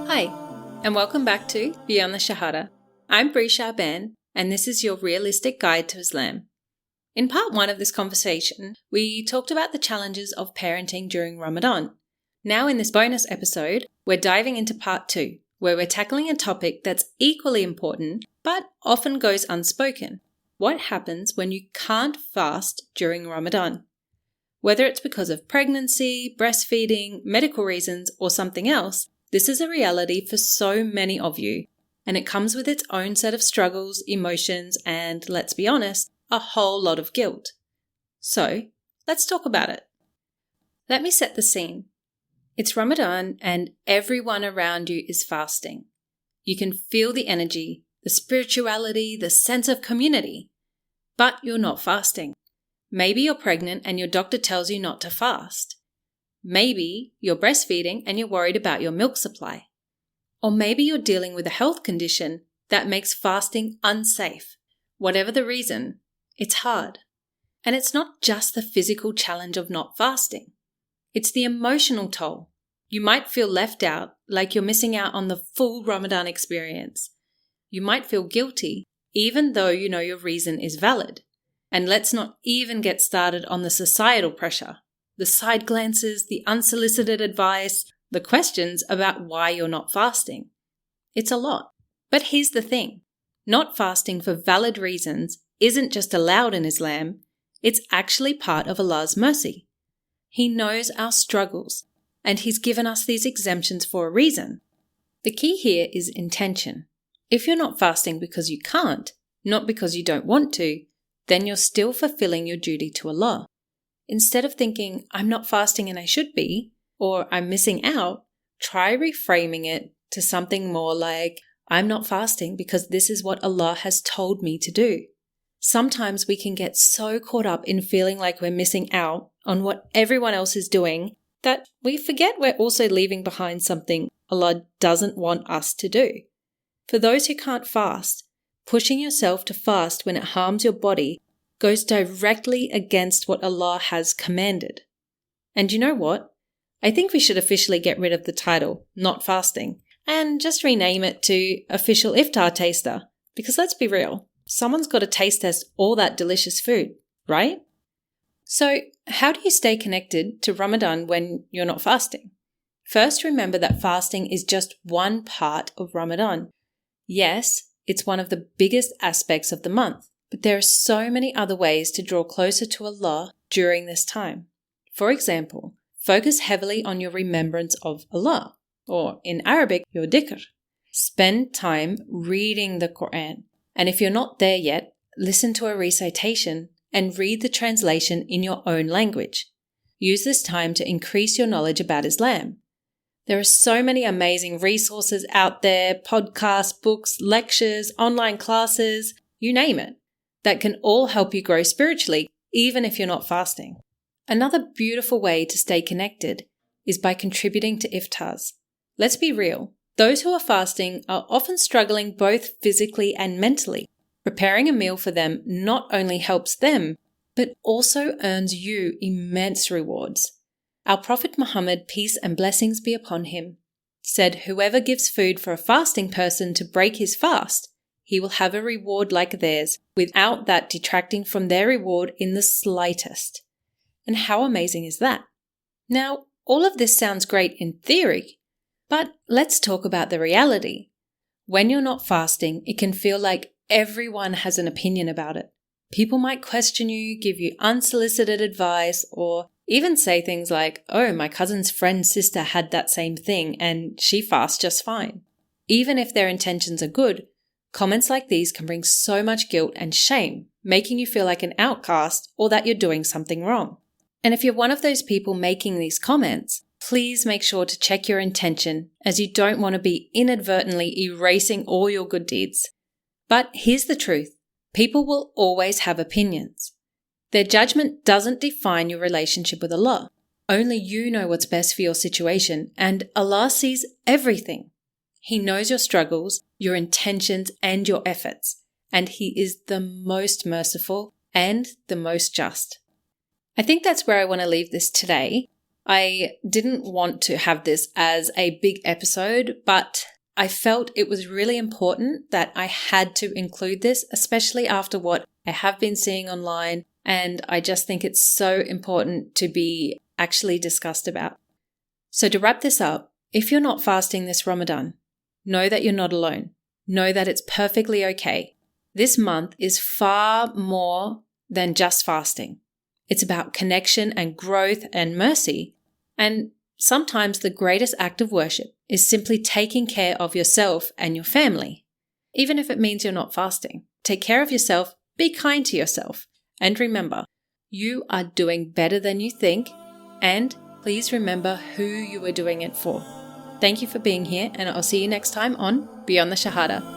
Hi, and welcome back to Beyond The Shahada. I'm Shaban, and this is your realistic guide to Islam. In part 1 of this conversation, we talked about the challenges of parenting during Ramadan. Now in this bonus episode, we're diving into part 2, where we're tackling a topic that's equally important, but often goes unspoken. What happens when you can't fast during Ramadan? Whether it's because of pregnancy, breastfeeding, medical reasons, or something else, this is a reality for so many of you, and it comes with its own set of struggles, emotions, and, let's be honest, a whole lot of guilt. So, let's talk about it. Let me set the scene. It's Ramadan and everyone around you is fasting. You can feel the energy, the spirituality, the sense of community, but you're not fasting. Maybe you're pregnant and your doctor tells you not to fast. Maybe you're breastfeeding and you're worried about your milk supply. Or maybe you're dealing with a health condition that makes fasting unsafe. Whatever the reason, it's hard. And it's not just the physical challenge of not fasting. It's the emotional toll. You might feel left out, like you're missing out on the full Ramadan experience. You might feel guilty, even though you know your reason is valid. And let's not even get started on the societal pressure. The side glances, the unsolicited advice, the questions about why you're not fasting. It's a lot. But here's the thing. Not fasting for valid reasons isn't just allowed in Islam, it's actually part of Allah's mercy. He knows our struggles, and He's given us these exemptions for a reason. The key here is intention. If you're not fasting because you can't, not because you don't want to, then you're still fulfilling your duty to Allah. Instead of thinking, I'm not fasting and I should be, or I'm missing out, try reframing it to something more like, I'm not fasting because this is what Allah has told me to do. Sometimes we can get so caught up in feeling like we're missing out on what everyone else is doing that we forget we're also leaving behind something Allah doesn't want us to do. For those who can't fast, pushing yourself to fast when it harms your body goes directly against what Allah has commanded. And you know what? I think we should officially get rid of the title, Not Fasting, and just rename it to Official Iftar Taster, because let's be real, someone's got to taste test all that delicious food, right? So, how do you stay connected to Ramadan when you're not fasting? First, remember that fasting is just one part of Ramadan. Yes, it's one of the biggest aspects of the month, but there are so many other ways to draw closer to Allah during this time. For example, focus heavily on your remembrance of Allah, or in Arabic, your dhikr. Spend time reading the Quran, and if you're not there yet, listen to a recitation and read the translation in your own language. Use this time to increase your knowledge about Islam. There are so many amazing resources out there, podcasts, books, lectures, online classes, you name it, that can all help you grow spiritually, even if you're not fasting. Another beautiful way to stay connected is by contributing to iftars. Let's be real, those who are fasting are often struggling both physically and mentally. Preparing a meal for them not only helps them, but also earns you immense rewards. Our Prophet Muhammad, peace and blessings be upon him, said, "Whoever gives food for a fasting person to break his fast, he will have a reward like theirs, without that detracting from their reward in the slightest." And how amazing is that? Now, all of this sounds great in theory, but let's talk about the reality. When you're not fasting, it can feel like everyone has an opinion about it. People might question you, give you unsolicited advice, or even say things like, "Oh, my cousin's friend's sister had that same thing and she fasts just fine." Even if their intentions are good, comments like these can bring so much guilt and shame, making you feel like an outcast or that you're doing something wrong. And if you're one of those people making these comments, please make sure to check your intention, as you don't want to be inadvertently erasing all your good deeds. But here's the truth. People will always have opinions. Their judgment doesn't define your relationship with Allah. Only you know what's best for your situation, and Allah sees everything. He knows your struggles, your intentions, and your efforts, and He is the most merciful and the most just. I think that's where I want to leave this today. I didn't want to have this as a big episode, but I felt it was really important that I had to include this, especially after what I have been seeing online, and I just think it's so important to be actually discussed about. So to wrap this up, if you're not fasting this Ramadan, know that you're not alone. Know that it's perfectly okay. This month is far more than just fasting. It's about connection and growth and mercy. And sometimes the greatest act of worship is simply taking care of yourself and your family. Even if it means you're not fasting, take care of yourself, be kind to yourself. And remember, you are doing better than you think. And please remember who you are doing it for. Thank you for being here, and I'll see you next time on Beyond the Shahada.